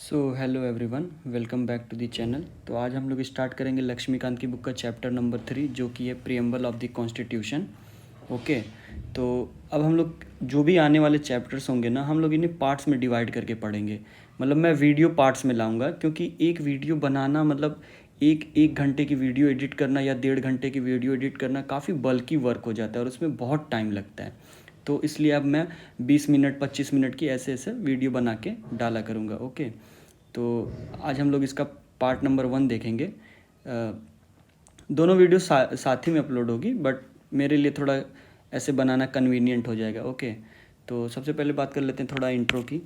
So hello everyone, welcome back to the channel. तो आज हम लोग स्टार्ट करेंगे लक्ष्मीकांत की बुक का चैप्टर नंबर 3 जो कि है preamble of the constitution. Okay, तो अब हम लोग जो भी आने वाले चैप्टर्स होंगे ना, हम लोग इन्हें पार्ट्स में डिवाइड करके पढ़ेंगे। मतलब मैं वीडियो पार्ट्स में लाऊंगा, क्योंकि एक वीडियो बनाना मतलब एक घंटे की वीडियो एडिट करना या 1.5 घंटे की वीडियो एडिट करना काफ़ी बल्कि वर्क हो जाता है और उसमें बहुत टाइम लगता है। तो इसलिए अब मैं 20 मिनट 25 मिनट की ऐसे ऐसे वीडियो बना के डाला करूँगा। ओके, तो आज हम लोग इसका पार्ट नंबर 1 देखेंगे। दोनों वीडियो साथ ही में अपलोड होगी, बट मेरे लिए थोड़ा ऐसे बनाना कन्वीनियंट हो जाएगा। ओके, तो सबसे पहले बात कर लेते हैं थोड़ा इंट्रो की।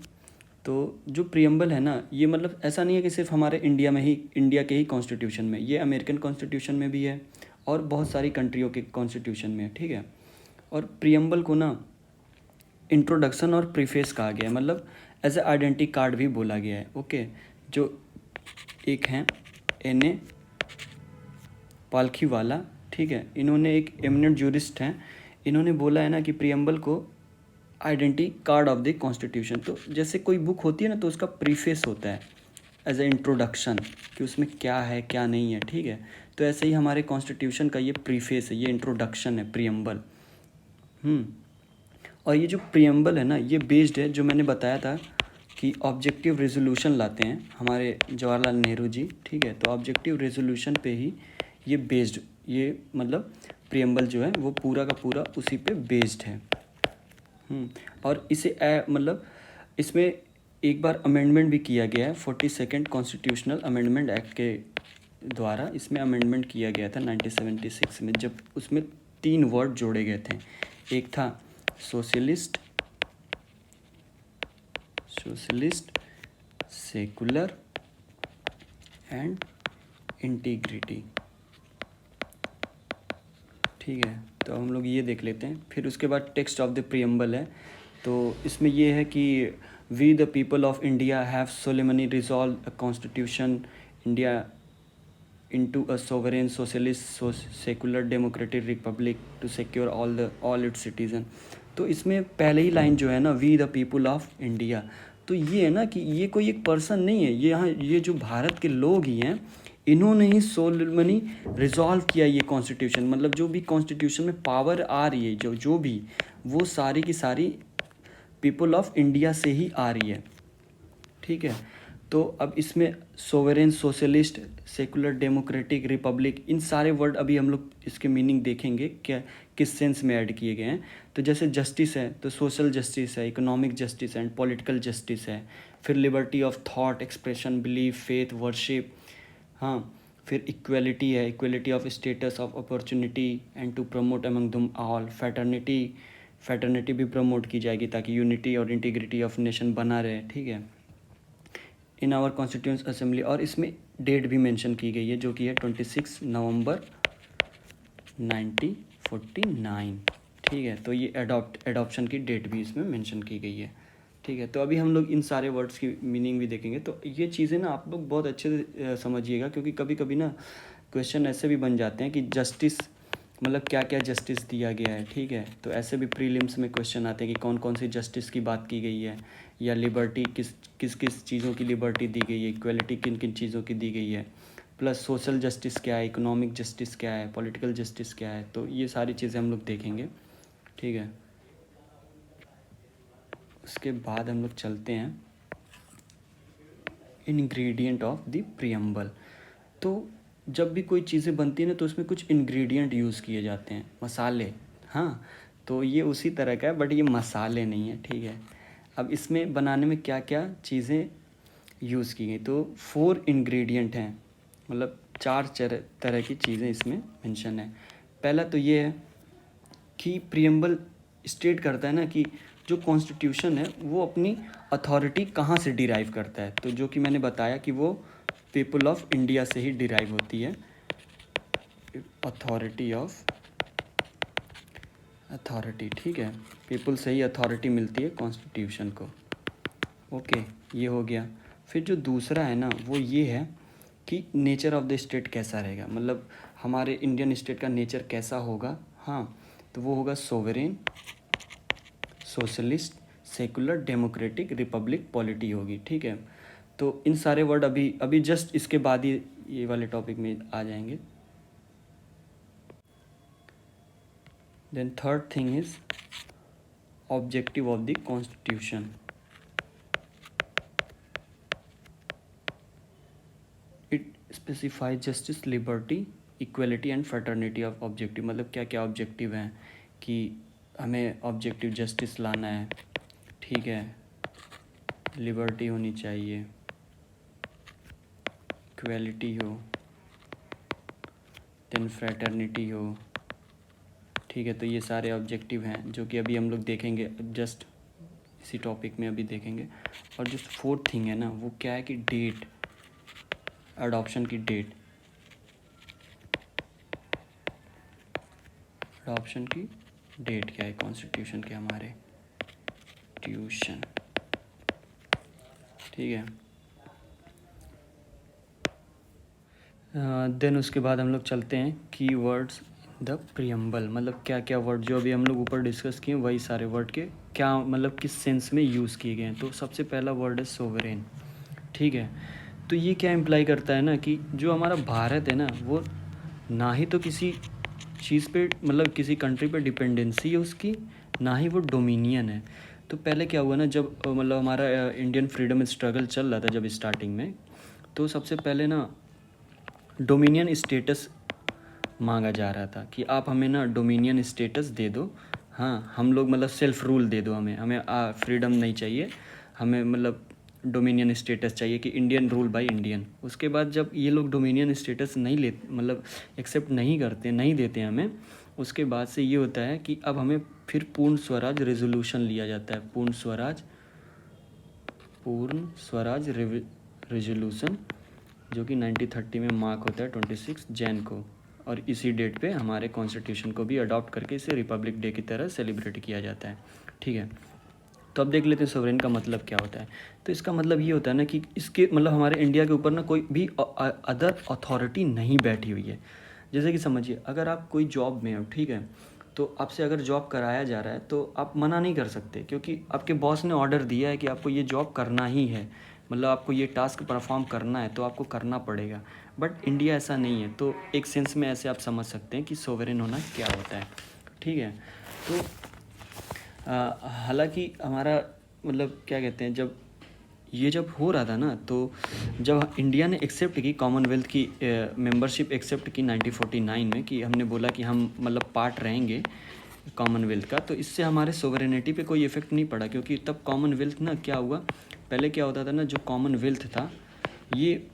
तो जो प्रियम्बल है ना, ये मतलब ऐसा नहीं है कि सिर्फ हमारे इंडिया के ही कॉन्स्टिट्यूशन में, ये अमेरिकन कॉन्स्टिट्यूशन में भी है और बहुत सारी कंट्रियों के कॉन्स्टिट्यूशन में है। ठीक है, और प्रियम्बल को ना इंट्रोडक्शन और प्रीफेस कहा गया है, मतलब एज ए आइडेंटिटी कार्ड भी बोला गया है। ओके, जो एक हैं एन.ए. पालखीवाला, ठीक है, इन्होंने एक एमिनेंट जूरिस्ट हैं, इन्होंने बोला है ना कि प्रियम्बल को identity card of the constitution. तो जैसे कोई बुक होती है ना, तो उसका प्रीफेस होता है एज ए इंट्रोडक्शन कि उसमें क्या है क्या नहीं है। ठीक है, तो ऐसे ही हमारे कॉन्स्टिट्यूशन का ये प्रीफेस है, ये इंट्रोडक्शन है प्रियम्बल। और ये जो प्रियम्बल है ना, ये बेस्ड है, जो मैंने बताया था कि ऑब्जेक्टिव रेजोल्यूशन लाते हैं हमारे जवाहरलाल नेहरू जी। ठीक है, तो ऑब्जेक्टिव रेजोल्यूशन पे ही ये बेस्ड, ये मतलब प्रियम्बल जो है वो पूरा का पूरा उसी पे बेस्ड है। और इसे मतलब इसमें एक बार अमेंडमेंट भी किया गया है 42nd कॉन्स्टिट्यूशनल अमेंडमेंट एक्ट के द्वारा। इसमें अमेंडमेंट किया गया था 1976 में, जब उसमें 3 वर्ड जोड़े गए थे। एक था सोशलिस्ट, सेकुलर एंड इंटीग्रिटी। ठीक है, तो हम लोग ये देख लेते हैं। फिर उसके बाद टेक्स्ट ऑफ द प्रियम्बल है, तो इसमें ये है कि we the people of India have solemnly resolve a constitution India into a sovereign socialist secular democratic republic to secure all its citizen। तो इसमें पहले ही लाइन जो है ना, we the people of India, तो ये है ना कि ये कोई एक पर्सन नहीं है, ये यहाँ ये जो भारत के लोग ही हैं, इन्होंने ही सोलमनी रिजॉल्व किया ये कॉन्स्टिट्यूशन। मतलब जो भी कॉन्स्टिट्यूशन में पावर आ रही है, जो जो भी, वो सारी की सारी पीपल ऑफ इंडिया से ही आ रही है। ठीक है, तो अब इसमें sovereign, socialist, secular, democratic, republic, इन सारे वर्ड अभी हम लोग इसके मीनिंग देखेंगे क्या किस सेंस में ऐड किए गए हैं। तो जैसे जस्टिस है तो सोशल जस्टिस है, इकोनॉमिक जस्टिस है एंड पॉलिटिकल जस्टिस है। फिर liberty of thought, expression, belief, faith, worship. हाँ, फिर इक्वलिटी है, equality of status, of opportunity and to promote among them all. Fraternity भी प्रमोट की जाएगी ताकि यूनिटी और इंटीग्रिटी ऑफ नेशन बना रहे। ठीक है, इन आवर कॉन्स्टिट्यूंट असेंबली, और इसमें डेट भी मेंशन की गई है जो कि है 26 नवंबर 1949। ठीक है, तो ये एडॉप्शन की डेट भी इसमें मेंशन की गई है। ठीक है, तो अभी हम लोग इन सारे वर्ड्स की मीनिंग भी देखेंगे। तो ये चीज़ें ना आप लोग बहुत अच्छे से समझिएगा, क्योंकि कभी कभी ना क्वेश्चन ऐसे भी बन जाते हैं कि जस्टिस मतलब क्या क्या जस्टिस दिया गया है। ठीक है, तो ऐसे भी प्रीलिम्स में क्वेश्चन आते हैं कि कौन कौन सी जस्टिस की बात की गई है, या लिबर्टी किस किस किस चीज़ों की लिबर्टी दी गई है, इक्वलिटी किन किन चीज़ों की दी गई है, प्लस सोशल जस्टिस क्या है, इकोनॉमिक जस्टिस क्या है, पॉलिटिकल जस्टिस क्या है। तो ये सारी चीज़ें हम लोग देखेंगे। ठीक है, उसके बाद हम लोग चलते हैं इंग्रेडिएंट ऑफ द प्रियम्बल। तो जब भी कोई चीज़ें बनती हैं ना, तो उसमें कुछ इंग्रेडिएंट यूज़ किए जाते हैं, मसाले। हाँ, तो ये उसी तरह का है, बट ये मसाले नहीं है। ठीक है, अब इसमें बनाने में क्या क्या चीज़ें यूज़ की गई, तो 4 इंग्रेडिएंट हैं, मतलब 4 तरह की चीज़ें इसमें मेंशन है। पहला तो ये है कि प्रियम्बल स्टेट करता है ना कि जो कॉन्स्टिट्यूशन है वो अपनी अथॉरिटी कहाँ से डिराइव करता है, तो जो कि मैंने बताया कि वो पीपल ऑफ इंडिया से ही डिराइव होती है। अथॉरिटी, ठीक है, पीपल से ही अथॉरिटी मिलती है कॉन्स्टिट्यूशन को। ओके, ये हो गया। फिर जो दूसरा है ना, वो ये है कि नेचर ऑफ द स्टेट कैसा रहेगा, मतलब हमारे इंडियन स्टेट का नेचर कैसा होगा। हाँ, तो वो होगा sovereign, socialist, secular, democratic, Republic polity होगी। ठीक है, तो इन सारे वर्ड अभी अभी जस्ट इसके बाद ही ये वाले टॉपिक में आ जाएंगे. Then third thing is objective of the constitution. It specify justice, liberty, equality and fraternity of objective. मतलब क्या क्या ऑब्जेक्टिव हैं कि हमें ऑब्जेक्टिव जस्टिस लाना है, ठीक है, लिबर्टी होनी चाहिए, इक्वलिटी हो, देन फ्रेटर्निटी हो, ठीक है. तो ये सारे ऑब्जेक्टिव हैं जो कि अभी हम लोग देखेंगे, जस्ट इसी टॉपिक में अभी देखेंगे. और जो फोर्थ थिंग है ना वो क्या है कि डेट, अडॉप्शन की डेट, अडॉप्शन की डेट क्या है कॉन्स्टिट्यूशन के हमारे ट्यूशन, ठीक है. देन उसके बाद हम लोग चलते हैं की वर्ड्स द प्रियम्बल. मतलब क्या क्या वर्ड जो अभी हम लोग ऊपर डिस्कस किए वही सारे वर्ड के क्या मतलब किस सेंस में यूज़ किए गए हैं. तो सबसे पहला वर्ड है सोवरेन, ठीक है. तो ये क्या इम्प्लाई करता है ना कि जो हमारा भारत है ना वो ना ही तो किसी चीज़ पे मतलब किसी कंट्री पे डिपेंडेंसी है उसकी, ना ही वो डोमिनियन है. तो पहले क्या हुआ ना जब मतलब हमारा इंडियन फ्रीडम स्ट्रगल चल रहा था जब स्टार्टिंग में, तो सबसे पहले ना डोमिनियन स्टेटस मांगा जा रहा था कि आप हमें ना डोमिनियन स्टेटस दे दो. हाँ, हम लोग मतलब सेल्फ रूल दे दो, हमें फ्रीडम नहीं चाहिए, हमें मतलब डोमिनियन स्टेटस चाहिए कि इंडियन रूल बाय इंडियन. उसके बाद जब ये लोग डोमिनियन स्टेटस नहीं ले मतलब एक्सेप्ट नहीं करते, नहीं देते हमें, उसके बाद से ये होता है कि अब हमें फिर पूर्ण स्वराज रेजोल्यूशन लिया जाता है. पूर्ण स्वराज रेजोल्यूशन जो कि 1930 में मार्क होता है 26 जैन को. और इसी डेट पे हमारे कॉन्स्टिट्यूशन को भी अडॉप्ट करके इसे रिपब्लिक डे की तरह सेलिब्रेट किया जाता है, ठीक है. तो अब देख लेते हैं सोवरेन का मतलब क्या होता है. तो इसका मतलब ये होता है ना कि इसके मतलब हमारे इंडिया के ऊपर ना कोई भी अदर अथॉरिटी नहीं बैठी हुई है. जैसे कि समझिए अगर आप कोई जॉब में हो, ठीक है, तो आपसे अगर जॉब कराया जा रहा है तो आप मना नहीं कर सकते क्योंकि आपके बॉस ने ऑर्डर दिया है कि आपको ये जॉब करना ही है, मतलब आपको ये टास्क परफॉर्म करना है तो आपको करना पड़ेगा. बट इंडिया ऐसा नहीं है. तो एक सेंस में ऐसे आप समझ सकते हैं कि सोवरेन होना क्या होता है, ठीक है. तो हालांकि हमारा मतलब क्या कहते हैं जब हो रहा था ना, तो जब इंडिया ने एक्सेप्ट की कॉमनवेल्थ की मेंबरशिप एक्सेप्ट की 1949 में कि हमने बोला कि हम मतलब पार्ट रहेंगे कॉमनवेल्थ का, तो इससे हमारे सोवरेनिटी पे कोई इफ़ेक्ट नहीं पड़ा क्योंकि तब कॉमनवेल्थ ना क्या हुआ, पहले क्या होता था ना जो कॉमनवेल्थ था ये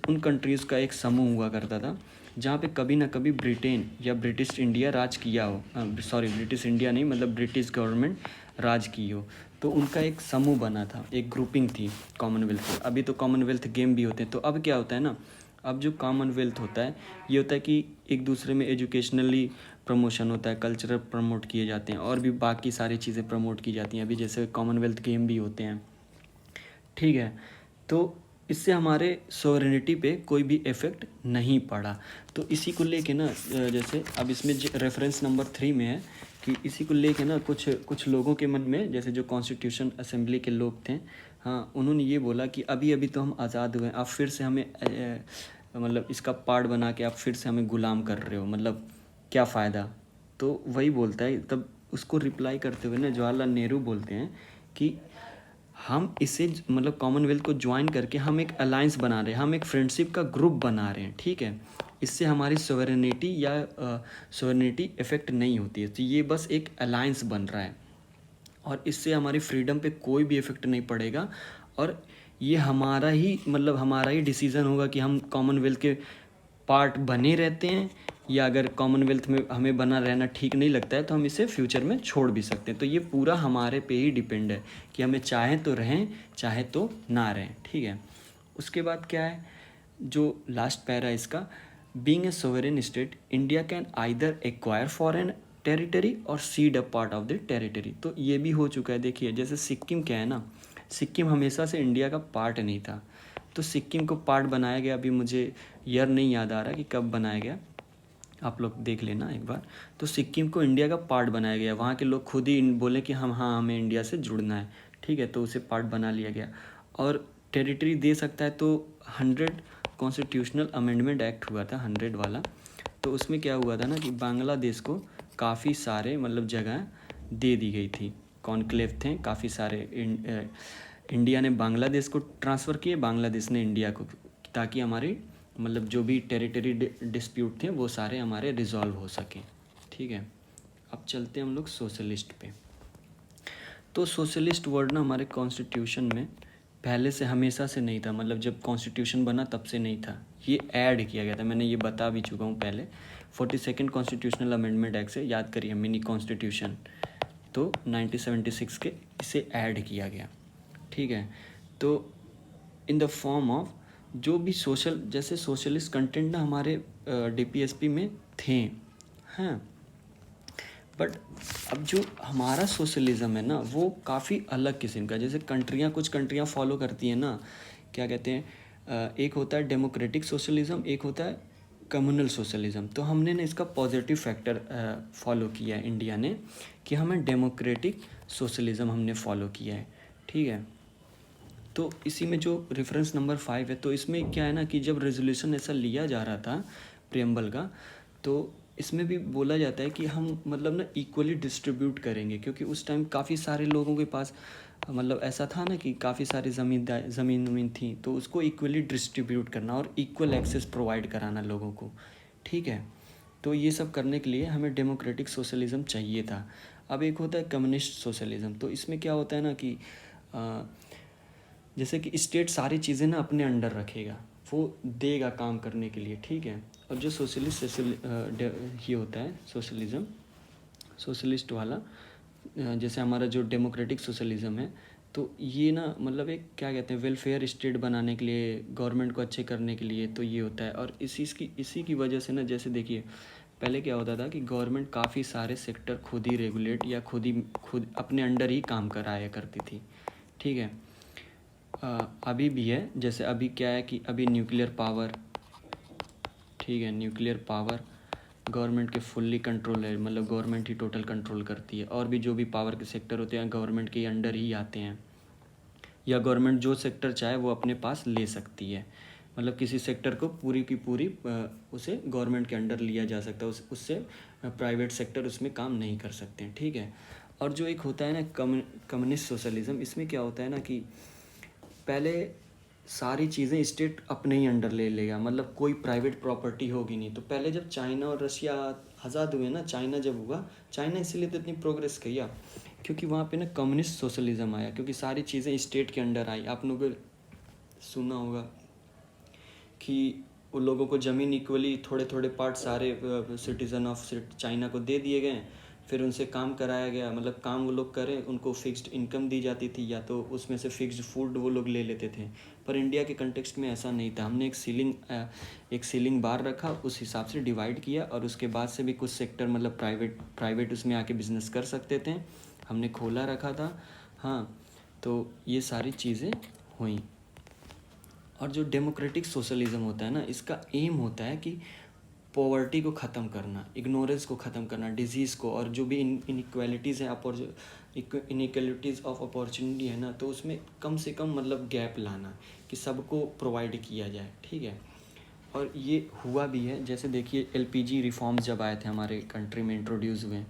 उन कंट्रीज़ का एक समूह हुआ करता था जहाँ पे कभी ना कभी ब्रिटेन या ब्रिटिश इंडिया राज किया हो, सॉरी ब्रिटिश इंडिया नहीं मतलब ब्रिटिश गवर्नमेंट राज की हो. तो उनका एक समूह बना था, एक ग्रुपिंग थी कॉमनवेल्थ की. अभी तो कॉमनवेल्थ गेम भी होते हैं. तो अब क्या होता है ना, अब जो कॉमनवेल्थ होता है ये होता है कि एक दूसरे में एजुकेशनली प्रमोशन होता है, कल्चरल प्रमोट किए जाते हैं और भी बाकी सारी चीज़ें प्रमोट की जाती हैं. अभी जैसे कॉमनवेल्थ गेम भी होते हैं, ठीक है. तो इससे हमारे सोवरेनिटी पे कोई भी इफ़ेक्ट नहीं पड़ा. तो इसी को लेके ना जैसे अब इसमें रेफरेंस नंबर 3 में है कि इसी को लेके ना कुछ लोगों के मन में, जैसे जो कॉन्स्टिट्यूशन असेंबली के लोग थे, हाँ, उन्होंने ये बोला कि अभी अभी तो हम आज़ाद हुए, आप फिर से हमें मतलब इसका पार्ट बना के आप फिर से हमें गुलाम कर रहे हो, मतलब क्या फ़ायदा. तो वही बोलता है, तब उसको रिप्लाई करते हुए ना जवाहरलाल नेहरू बोलते हैं कि हम इसे मतलब कॉमनवेल्थ को ज्वाइन करके हम एक अलायंस बना रहे हैं, हम एक फ्रेंडशिप का ग्रुप बना रहे हैं, ठीक है. इससे हमारी सोवरेनिटी या सोवरेनिटी इफ़ेक्ट नहीं होती है. तो ये बस एक अलायंस बन रहा है और इससे हमारी फ्रीडम पे कोई भी इफ़ेक्ट नहीं पड़ेगा. और ये हमारा ही डिसीज़न होगा कि हम कॉमनवेल्थ के पार्ट बने रहते हैं या अगर कॉमनवेल्थ में हमें बना रहना ठीक नहीं लगता है तो हम इसे फ्यूचर में छोड़ भी सकते हैं. तो ये पूरा हमारे पे ही डिपेंड है कि हमें चाहें तो रहें चाहे तो ना रहें, ठीक है. उसके बाद क्या है जो लास्ट पैरा इसका, being a sovereign state India can either acquire foreign territory और cede a part of the territory. तो ये भी हो चुका है. देखिए जैसे सिक्किम क्या है ना, सिक्किम हमेशा से इंडिया का पार्ट नहीं था, तो सिक्किम को पार्ट बनाया गया. अभी मुझे ईयर नहीं याद आ रहा कि कब बनाया गया, आप लोग देख लेना एक बार. तो सिक्किम को इंडिया का पार्ट बनाया गया, वहाँ के लोग खुद ही बोले कि हम हाँ हमें इंडिया से जुड़ना है, ठीक है, तो उसे पार्ट बना लिया गया. और टेरिटरी दे सकता है। तो 100 कॉन्स्टिट्यूशनल अमेंडमेंट एक्ट हुआ था, 100 वाला। तो उसमें क्या हुआ था ना कि बांग्लादेश को काफ़ी सारे मतलब जगह दे दी गई थी, कॉन्क्लेव थे काफ़ी सारे। इंडिया ने बांग्लादेश को ट्रांसफ़र किए, बांग्लादेश ने इंडिया को, ताकि हमारे मतलब जो भी टेरिटरी डिस्प्यूट थे वो सारे हमारे रिजॉल्व हो सकें। ठीक है, अब चलते हैं हम लोग सोशलिस्ट पे। तो सोशलिस्ट वर्ड ना हमारे कॉन्स्टिट्यूशन में पहले से हमेशा से नहीं था, मतलब जब कॉन्स्टिट्यूशन बना तब से नहीं था, ये ऐड किया गया था। मैंने ये बता भी चुका हूँ पहले। 42nd कॉन्स्टिट्यूशनल अमेंडमेंट एक्ट से, याद करिए, मिनी कॉन्स्टिट्यूशन, तो 1976 के इसे ऐड किया गया। ठीक है, तो इन द फॉर्म ऑफ जो भी सोशल, जैसे सोशलिस्ट कंटेंट ना हमारे डीपीएसपी में थे, हैं, बट अब जो हमारा सोशलिज़म है ना वो काफ़ी अलग किस्म का। जैसे कुछ कंट्रियाँ फॉलो करती हैं ना, क्या कहते हैं, एक होता है डेमोक्रेटिक सोशलिज़म, एक होता है कम्युनल सोशलिज़म। तो हमने ना इसका पॉजिटिव फैक्टर फॉलो किया है इंडिया ने, कि हमें डेमोक्रेटिक सोशलिज़म हमने फॉलो किया है। ठीक है, तो इसी में जो रेफरेंस नंबर 5 है, तो इसमें क्या है ना कि जब रेजोल्यूशन ऐसा लिया जा रहा था प्रियम्बल का, तो इसमें भी बोला जाता है कि हम मतलब ना इक्वली डिस्ट्रीब्यूट करेंगे, क्योंकि उस टाइम काफ़ी सारे लोगों के पास मतलब ऐसा था ना कि काफ़ी सारी ज़मीन थी, तो उसको इक्वली डिस्ट्रीब्यूट करना और इक्वल एक्सेस प्रोवाइड कराना लोगों को। ठीक है, तो ये सब करने के लिए हमें डेमोक्रेटिक सोशलिज़म चाहिए था। अब एक होता है कम्युनिस्ट सोशलिज़म। तो इसमें क्या होता है ना कि जैसे कि स्टेट सारी चीज़ें ना अपने अंडर रखेगा, वो देगा काम करने के लिए। ठीक है, और जो सोशलिस्ट ये होता है सोशलिस्ट वाला, जैसे हमारा जो डेमोक्रेटिक सोशलिज़म है, तो ये ना मतलब एक क्या कहते हैं, वेलफेयर स्टेट बनाने के लिए, गवर्नमेंट को अच्छे करने के लिए, तो ये होता है। और इसी की वजह से ना, जैसे देखिए पहले क्या होता था कि गवर्नमेंट काफ़ी सारे सेक्टर खुद ही रेगुलेट या खुद अपने अंडर ही काम कराया करती थी। ठीक है, अभी भी है। जैसे अभी क्या है कि अभी न्यूक्लियर पावर, ठीक है, न्यूक्लियर पावर गवर्नमेंट के फुल्ली कंट्रोल है, मतलब गवर्नमेंट ही टोटल कंट्रोल करती है। और भी जो भी पावर के सेक्टर होते हैं गवर्नमेंट के अंडर ही आते हैं, या गवर्नमेंट जो सेक्टर चाहे वो अपने पास ले सकती है। मतलब किसी सेक्टर को पूरी की पूरी उसे गवर्नमेंट के अंडर लिया जा सकता है, उससे प्राइवेट सेक्टर उसमें काम नहीं कर सकते हैं। ठीक है, और जो एक होता है ना कम्युनिस्ट सोशलिज़म, इसमें क्या होता है ना कि पहले सारी चीज़ें स्टेट अपने ही अंडर ले लेगा, मतलब कोई प्राइवेट प्रॉपर्टी होगी नहीं। तो पहले जब चाइना और रशिया आज़ाद हुए ना, चाइना जब हुआ, चाइना इसीलिए तो इतनी प्रोग्रेस किया क्योंकि वहाँ पे ना कम्युनिस्ट सोशलिज़म आया, क्योंकि सारी चीज़ें स्टेट के अंडर आई। आप लोगों को सुना होगा कि उन लोगों को ज़मीन इक्वली थोड़े थोड़े पार्ट सारे सिटीज़न ऑफ चाइना को दे दिए गए, फिर उनसे काम कराया गया, मतलब काम वो लोग करें, उनको फिक्स्ड इनकम दी जाती थी, या तो उसमें से फिक्स्ड फूड वो लोग ले लेते थे। पर इंडिया के कंटेक्स्ट में ऐसा नहीं था। हमने एक सीलिंग बार रखा, उस हिसाब से डिवाइड किया, और उसके बाद से भी कुछ सेक्टर मतलब प्राइवेट उसमें आके बिजनेस कर सकते थे, हमने खोला रखा था। हाँ, तो ये सारी चीज़ें हुई। और जो डेमोक्रेटिक सोशलिज़म होता है ना, इसका एम होता है कि पॉवर्टी को ख़त्म करना, इग्नोरेंस को ख़त्म करना, डिजीज़ को, और जो भी इनइक्वालिटीज़ हैं, इनइक्वालिटीज़ ऑफ अपॉर्चुनिटी है ना, तो उसमें कम से कम मतलब गैप लाना कि सबको प्रोवाइड किया जाए। ठीक है, और ये हुआ भी है। जैसे देखिए एलपीजी रिफॉर्म्स जब आए थे हमारे कंट्री में, इंट्रोड्यूस हुए,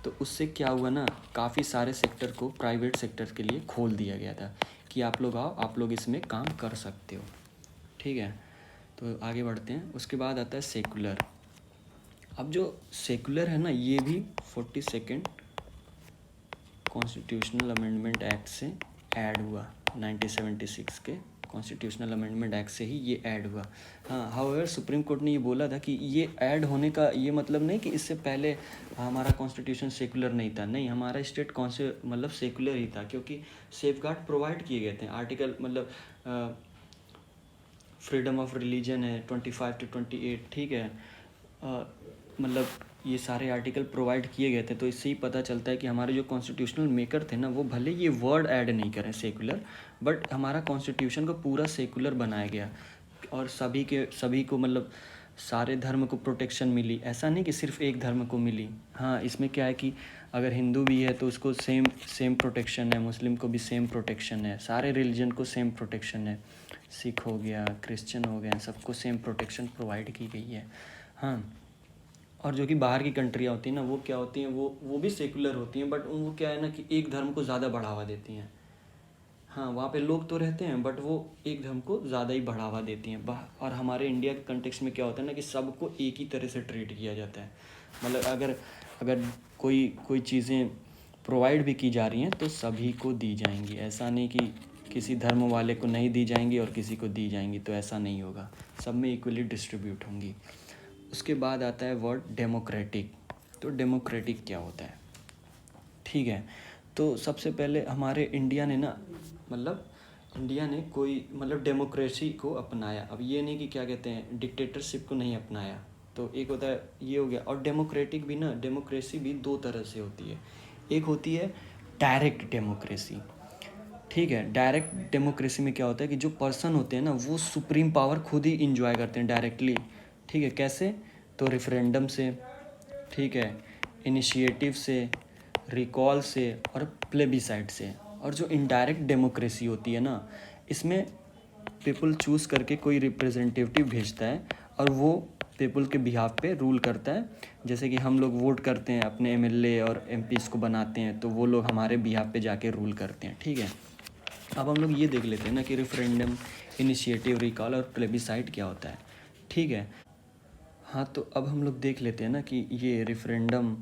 तो उससे क्या हुआ ना, काफ़ी सारे सेक्टर को प्राइवेट सेक्टर के लिए खोल दिया गया था कि आप लोग आओ, आप लोग इसमें काम कर सकते हो। ठीक है, तो आगे बढ़ते हैं। उसके बाद आता है सेकुलर। अब जो सेकुलर है ना, ये भी 42nd कॉन्स्टिट्यूशनल अमेंडमेंट एक्ट से ऐड हुआ, 1976 के कॉन्स्टिट्यूशनल अमेंडमेंट एक्ट से ही ये ऐड हुआ। हाँ, हाउएवर सुप्रीम कोर्ट ने ये बोला था कि ये ऐड होने का ये मतलब नहीं कि इससे पहले हमारा कॉन्स्टिट्यूशन सेकुलर नहीं था। नहीं, हमारा स्टेट मतलब सेकुलर ही था, क्योंकि सेफगार्ड प्रोवाइड किए गए थे। आर्टिकल मतलब फ्रीडम ऑफ रिलीजन है 25 to 28। ठीक है, मतलब ये सारे आर्टिकल प्रोवाइड किए गए थे। तो इससे ही पता चलता है कि हमारे जो कॉन्स्टिट्यूशनल मेकर थे ना, वो भले ये वर्ड ऐड नहीं करें सेकुलर, बट हमारा कॉन्स्टिट्यूशन को पूरा सेकुलर बनाया गया, और सभी को मतलब सारे धर्म को प्रोटेक्शन मिली। ऐसा नहीं कि सिर्फ एक धर्म को मिली। हाँ, इसमें क्या है कि अगर हिंदू भी है तो उसको सेम सेम प्रोटेक्शन है, मुस्लिम को भी सेम प्रोटेक्शन है, सारे रिलीजन को सेम प्रोटेक्शन है, सिख हो गया, क्रिश्चियन हो गया, सबको सेम प्रोटेक्शन प्रोवाइड की गई है। हाँ, और जो कि बाहर की कंट्रियाँ होती हैं ना, वो क्या होती हैं, वो भी सेकुलर होती हैं, बट वो क्या है ना कि एक धर्म को ज़्यादा बढ़ावा देती हैं। हाँ, वहाँ पे लोग तो रहते हैं बट वो एक धर्म को ज़्यादा ही बढ़ावा देती हैं। और हमारे इंडिया के कंटेक्स्ट में क्या होता है ना कि सबको एक ही तरह से ट्रीट किया जाता है। मतलब अगर अगर कोई कोई चीज़ें प्रोवाइड भी की जा रही हैं तो सभी को दी जाएंगी। ऐसा नहीं कि किसी धर्म वाले को नहीं दी जाएंगी और किसी को दी जाएंगी, तो ऐसा नहीं होगा, सब में इक्वली डिस्ट्रीब्यूट होंगी। उसके बाद आता है वर्ड डेमोक्रेटिक। तो डेमोक्रेटिक क्या होता है, ठीक है। तो सबसे पहले हमारे इंडिया ने ना, मतलब इंडिया ने कोई मतलब डेमोक्रेसी को अपनाया। अब ये नहीं कि क्या कहते हैं डिक्टेटरशिप को नहीं अपनाया। तो एक होता है ये हो गया। और डेमोक्रेटिक भी ना, डेमोक्रेसी भी दो तरह से होती है। एक होती है डायरेक्ट डेमोक्रेसी, ठीक है। डायरेक्ट डेमोक्रेसी में क्या होता है कि जो पर्सन होते हैं ना वो सुप्रीम पावर खुद ही इंजॉय करते हैं डायरेक्टली, ठीक है। कैसे, तो रेफरेंडम से, ठीक है, इनिशिएटिव से, रिकॉल से और प्लेबिसाइड से। और जो इनडायरेक्ट डेमोक्रेसी होती है ना, इसमें पीपल चूज़ करके कोई रिप्रेजेंटेटिव भेजता है और वो पीपल के बिहाफ पे रूल करता है। जैसे कि हम लोग वोट करते हैं, अपने एमएलए और एमपीज़ को बनाते हैं, तो वो लोग हमारे बिहाफ पे जाके रूल करते हैं, ठीक है। अब हम लोग ये देख लेते हैं ना कि रेफरेंडम, इनिशिएटिव, रिकॉल और प्लेबिसाइड क्या होता है, ठीक है। हाँ, तो अब हम लोग देख लेते हैं ना कि ये रेफरेंडम,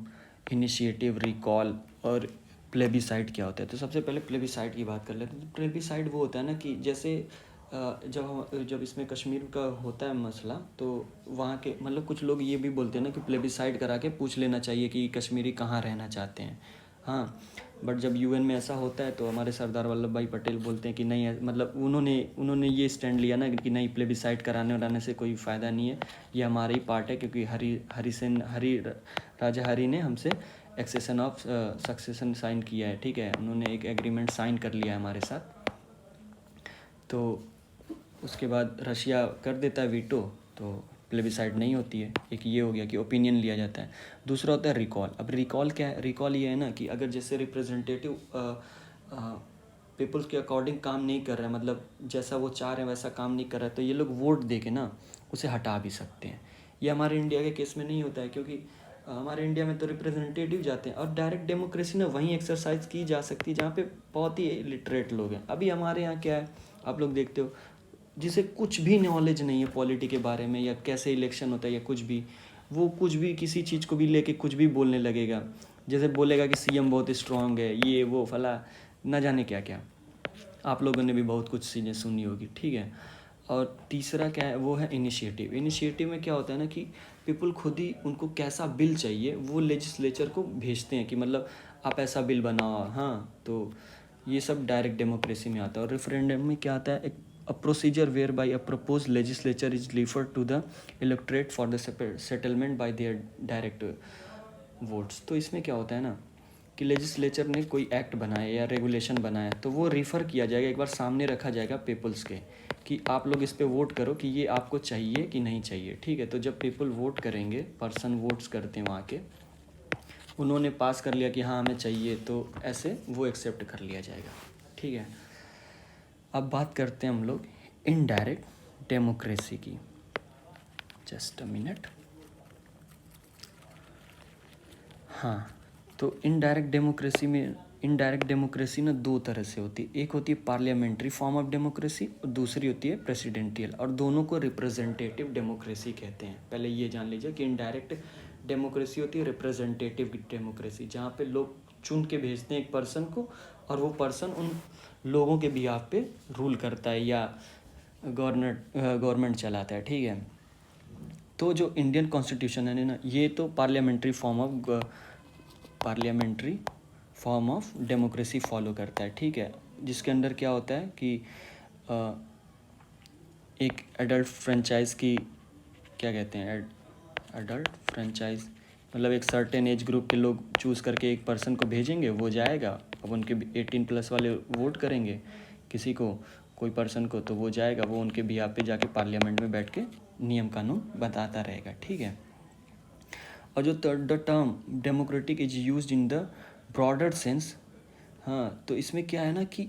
इनिशिएटिव, रिकॉल और प्लेबिसाइड क्या होता है। तो सबसे पहले प्लेबिसाइड की बात कर लेते हैं। तो प्लेबिसाइड वो होता है ना कि जैसे जब इसमें कश्मीर का होता है मसला, तो वहाँ के मतलब कुछ लोग ये भी बोलते हैं ना कि प्लेबिसाइड करा के पूछ लेना चाहिए कि कश्मीरी कहाँ रहना चाहते हैं। हाँ, बट जब यूएन में ऐसा होता है तो हमारे सरदार वल्लभ भाई पटेल बोलते हैं कि नहीं है, मतलब उन्होंने ये स्टैंड लिया ना कि नहीं, प्लेबिसाइड कराने वराने से कोई फ़ायदा नहीं है, ये हमारा ही पार्ट है, क्योंकि राजा हरी ने हमसे एक्सेशन ऑफ सक्सेशन साइन किया है, ठीक है। उन्होंने एक एग्रीमेंट साइन कर लिया है हमारे साथ। तो उसके बाद रशिया कर देता है वीटो, तो प्लेबिसाइड नहीं होती है। एक ये हो गया कि ओपिनियन लिया जाता है। दूसरा होता है रिकॉल। अब रिकॉल क्या है, रिकॉल ये है ना कि अगर जैसे रिप्रेजेंटेटिव पीपल्स के अकॉर्डिंग काम नहीं कर रहा है, मतलब जैसा वो चाह रहे हैं वैसा काम नहीं कर रहा है, तो ये लोग वोट दे के ना उसे हटा भी सकते हैं। ये हमारे इंडिया के केस में नहीं होता है, क्योंकि हमारे इंडिया में तो रिप्रेजेंटेटिव जाते हैं। और डायरेक्ट डेमोक्रेसी ना वहीं एक्सरसाइज की जा सकती है जहाँ पे बहुत ही लिटरेट लोग हैं। अभी हमारे यहाँ क्या है, आप लोग देखते हो, जिसे कुछ भी नॉलेज नहीं है पॉलिटी के बारे में या कैसे इलेक्शन होता है या कुछ भी, वो कुछ भी किसी चीज़ को भी लेके कुछ भी बोलने लगेगा। जैसे बोलेगा कि सीएम बहुत स्ट्रांग है, ये वो फला, ना जाने क्या क्या। आप लोगों ने भी बहुत कुछ चीज़ें सुनी होगी, ठीक है। और तीसरा क्या है, वो है इनिशिएटिव। इनिशिएटिव में क्या होता है ना कि पीपल खुद ही उनको कैसा बिल चाहिए वो लेजिस्लेचर को भेजते हैं कि मतलब आप ऐसा बिल बनाओ। हाँ, तो ये सब डायरेक्ट डेमोक्रेसी में आता है। और रेफरेंडम में क्या आता है, एक a procedure where by a propose legislature is refer to the electorate for the settlement by their direct votes. तो इसमें क्या होता है ना कि लेजिस्लेचर ने कोई एक्ट बनाया या रेगुलेशन बनाया, तो वो रिफ़र किया जाएगा, एक बार सामने रखा जाएगा पीपल्स के कि आप लोग इस पे वोट करो कि ये आपको चाहिए कि नहीं चाहिए, ठीक है। तो जब पीपल वोट करेंगे, पर्सन वोट्स करते हैं वहाँ के, उन्होंने पास कर लिया कि हाँ हमें चाहिए, तो ऐसे वो एक्सेप्ट कर लिया जाएगा, ठीक है। अब बात करते हैं हम लोग इनडायरेक्ट डेमोक्रेसी की। Just a minute. हाँ, तो इनडायरेक्ट डेमोक्रेसी ना दो तरह से होती है। एक होती है पार्लियामेंट्री फॉर्म ऑफ डेमोक्रेसी और दूसरी होती है प्रेसिडेंटियल, और दोनों को रिप्रेजेंटेटिव डेमोक्रेसी कहते हैं। पहले ये जान लीजिए कि इनडायरेक्ट डेमोक्रेसी होती है रिप्रेजेंटेटिव डेमोक्रेसी, जहाँ पे लोग चुन के भेजते हैं एक पर्सन को और वो पर्सन उन लोगों के बिहाफ पे रूल करता है या गवर्नमेंट चलाता है, ठीक है। तो जो इंडियन कॉन्स्टिट्यूशन है ना, ये तो parliamentary form of democracy follow करता है, ठीक है। जिसके अंदर क्या होता है कि एक एडल्ट फ्रेंचाइज की, क्या कहते हैं, एडल्ट फ्रेंचाइज, मतलब एक सर्टेन एज ग्रुप के लोग चूज़ करके एक पर्सन को भेजेंगे, वो जाएगा। अब उनके 18+ वाले वोट करेंगे किसी को, कोई पर्सन को, तो वो जाएगा, वो उनके बिहाफ पे जाके पार्लियामेंट में बैठ के नियम कानून बताता रहेगा, ठीक है। और जो the term democratic is used in the broader sense, हाँ, तो इसमें क्या है ना कि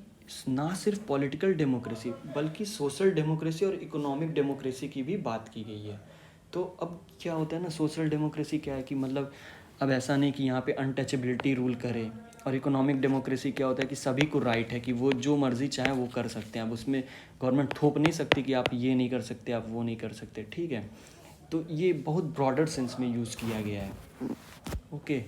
ना सिर्फ पॉलिटिकल डेमोक्रेसी बल्कि सोशल डेमोक्रेसी और इकोनॉमिक डेमोक्रेसी की भी बात की गई है। तो अब क्या होता है ना, सोशल डेमोक्रेसी क्या है कि मतलब अब ऐसा नहीं कि यहाँ पे अनटचेबिलिटी रूल करे, और इकोनॉमिक डेमोक्रेसी क्या होता है कि सभी को राइट है कि वो जो मर्ज़ी चाहे वो कर सकते हैं। अब उसमें गवर्नमेंट थोप नहीं सकती कि आप ये नहीं कर सकते, आप वो नहीं कर सकते, ठीक है। तो ये बहुत ब्रॉडर सेंस में यूज़ किया गया है, ओके।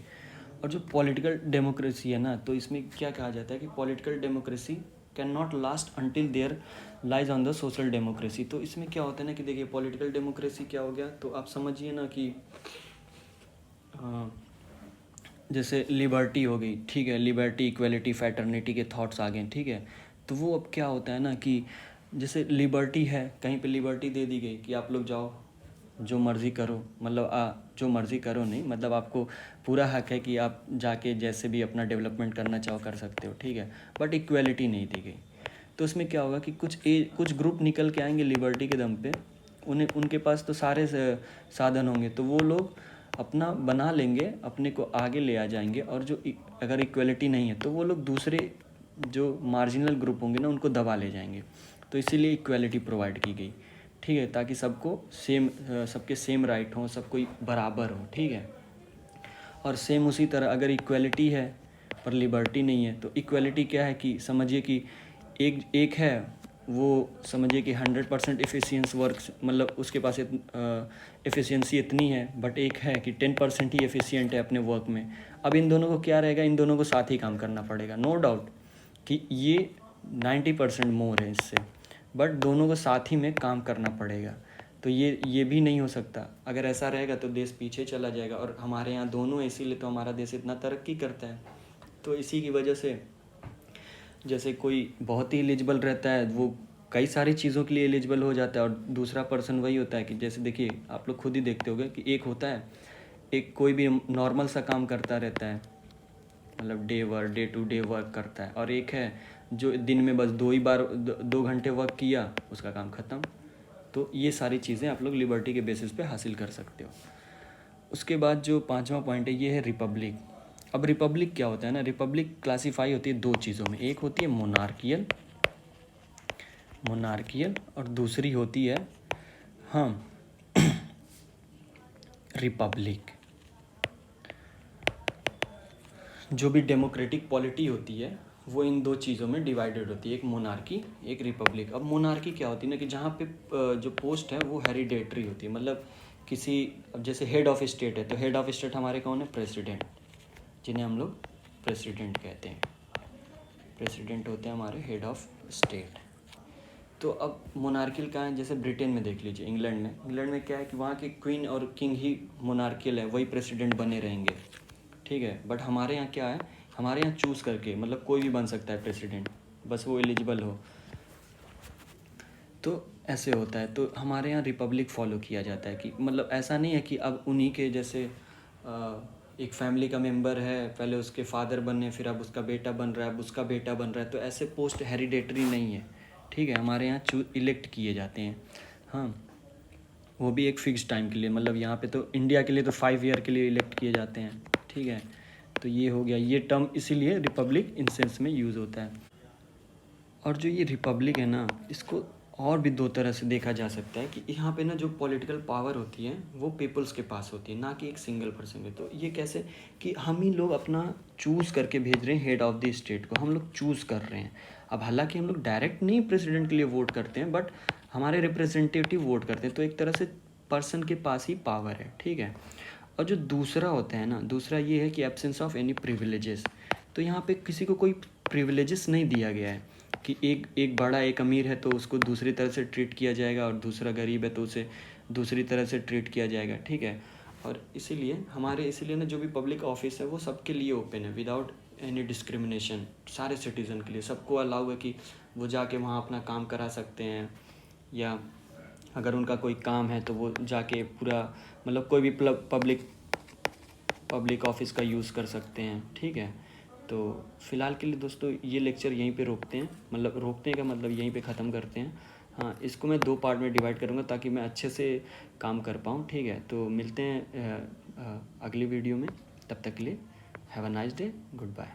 और जो पॉलिटिकल डेमोक्रेसी है ना, तो इसमें क्या कहा जाता है कि political democracy can not last until there lies on the social democracy. तो इसमें क्या होता है ना कि देखिए पॉलिटिकल डेमोक्रेसी क्या हो गया, तो आप समझिए ना कि जैसे लिबर्टी हो गई, ठीक है, लिबर्टी, इक्वलिटी, फैटर्निटी के थॉट्स आ गए, ठीक है। तो वो अब क्या होता है ना कि जैसे लिबर्टी है, कहीं पे लिबर्टी दे दी गई कि आप लोग जाओ जो मर्ज़ी करो, मतलब जो मर्ज़ी करो नहीं, मतलब आपको पूरा हक है कि आप जाके जैसे भी अपना डेवलपमेंट करना चाहो कर सकते हो, ठीक है। बट इक्वलिटी नहीं दी गई। तो उसमें क्या होगा कि कुछ ग्रुप निकल के आएंगे लिबर्टी के दम पे, उनके पास तो सारे साधन होंगे, तो वो लोग अपना बना लेंगे, अपने को आगे ले आ जाएंगे। और जो अगर इक्वलिटी नहीं है तो वो लोग दूसरे जो मार्जिनल ग्रुप होंगे ना उनको दबा ले जाएंगे। तो इसीलिए इक्वलिटी प्रोवाइड की गई, ठीक है, ताकि सबको सबके सेम राइट हों, सब कोई बराबर हो, ठीक है। और सेम उसी तरह अगर इक्वलिटी है पर लिबर्टी नहीं है, तो इक्वलिटी क्या है कि समझिए कि एक है वो, समझिए कि 100% एफिशिएंस वर्क, मतलब उसके पास एफिशिएंसी इतनी है, बट एक है कि 10% ही एफिशिएंट है अपने वर्क में। अब इन दोनों को क्या रहेगा, इन दोनों को साथ ही काम करना पड़ेगा, नो डाउट कि ये 90% मोर है इससे, बट दोनों को साथ ही में काम करना पड़ेगा। तो ये भी नहीं हो सकता। अगर ऐसा रहेगा तो देश पीछे चला जाएगा, और हमारे यहाँ दोनों है, इसीलिए तो हमारा देश इतना तरक्की करता है। तो इसी की वजह से जैसे कोई बहुत ही एलिजिबल रहता है, वो कई सारी चीज़ों के लिए एलिजिबल हो जाता है, और दूसरा पर्सन वही होता है कि जैसे देखिए आप लोग खुद ही देखते होंगे कि एक होता है, एक कोई भी नॉर्मल सा काम करता रहता है, मतलब डे टू डे वर्क करता है, और एक है जो दिन में बस 2 घंटे वर्क किया, उसका काम ख़त्म। तो ये सारी चीज़ें आप लोग लिबर्टी के बेसिस पे हासिल कर सकते हो। उसके बाद जो 5वां पॉइंट है ये है रिपब्लिक। अब रिपब्लिक क्या होता है ना, रिपब्लिक क्लासीफाई होती है 2 चीज़ों में, एक होती है मोनार्कियल और दूसरी होती है रिपब्लिक। जो भी डेमोक्रेटिक पॉलिटी होती है वो इन 2 चीज़ों में डिवाइडेड होती है, एक मोनार्की, एक रिपब्लिक। अब मोनार्की क्या होती है ना कि जहाँ पे जो पोस्ट है वो हेरिडेटरी होती है, मतलब किसी, अब जैसे हेड ऑफ स्टेट है, तो हेड ऑफ स्टेट हमारे कौन है, प्रेसिडेंट, जिन्हें हम लोग प्रेसिडेंट कहते हैं। प्रेसिडेंट होते हैं हमारे हेड ऑफ स्टेट। तो अब मोनार्कियल कहाँ है, जैसे ब्रिटेन में देख लीजिए, इंग्लैंड में क्या है कि वहाँ की क्वीन और किंग ही मोनार्कियल है, वही प्रेसिडेंट बने रहेंगे, ठीक है। बट हमारे यहाँ क्या है, हमारे यहाँ चूज़ करके, मतलब कोई भी बन सकता है प्रेसिडेंट, बस वो एलिजिबल हो, तो ऐसे होता है। तो हमारे यहाँ रिपब्लिक फॉलो किया जाता है कि मतलब ऐसा नहीं है कि अब उन्हीं के जैसे एक फैमिली का मेंबर है, पहले उसके फादर बने, फिर अब उसका बेटा बन रहा है, अब उसका बेटा बन रहा है, तो ऐसे पोस्ट हेरिडेटरी नहीं है, ठीक है। हमारे यहाँ इलेक्ट किए जाते हैं, हाँ, वो भी एक फ़िक्स टाइम के लिए, मतलब यहाँ पे तो इंडिया के लिए तो 5 ईयर के लिए इलेक्ट किए जाते हैं, ठीक है। तो ये हो गया, ये टर्म इसीलिए रिपब्लिक इन सेंस में यूज़ होता है। और जो ये रिपब्लिक है ना, इसको और भी 2 तरह से देखा जा सकता है कि यहाँ पे ना जो पॉलिटिकल पावर होती है वो पीपल्स के पास होती है, ना कि एक सिंगल पर्सन में। तो ये कैसे कि हम ही लोग अपना चूज़ करके भेज रहे हैं हेड ऑफ़ द स्टेट को, हम लोग चूज़ कर रहे हैं। अब हालांकि हम लोग डायरेक्ट नहीं प्रेसिडेंट के लिए वोट करते हैं, बट हमारे रिप्रेजेंटेटिव वोट करते हैं, तो एक तरह से पर्सन के पास ही पावर है, ठीक है। और जो दूसरा होता है ना, दूसरा ये है कि एब्सेंस ऑफ एनी प्रिविलेजेस। तो यहाँ पे किसी को कोई प्रिविलेजेस नहीं दिया गया है कि एक बड़ा, एक अमीर है तो उसको दूसरी तरह से ट्रीट किया जाएगा, और दूसरा गरीब है तो उसे दूसरी तरह से ट्रीट किया जाएगा, ठीक है। और इसीलिए ना जो भी पब्लिक ऑफिस है वो सबके लिए ओपन है, विदाउट एनी डिस्क्रिमिनेशन। सारे सिटीज़न के लिए सबको अलाउ है कि वो जाके वहाँ अपना काम करा सकते हैं, या अगर उनका कोई काम है तो वो जाके पूरा, मतलब कोई भी पब्लिक ऑफिस का यूज़ कर सकते हैं, ठीक है। तो फ़िलहाल के लिए दोस्तों ये लेक्चर यहीं पे रोकते हैं, मतलब रोकने का मतलब यहीं पे ख़त्म करते हैं। हाँ, इसको मैं 2 पार्ट में डिवाइड करूँगा ताकि मैं अच्छे से काम कर पाऊँ, ठीक है? तो मिलते हैं अगली वीडियो में, तब तक के लिए have a nice day, good bye.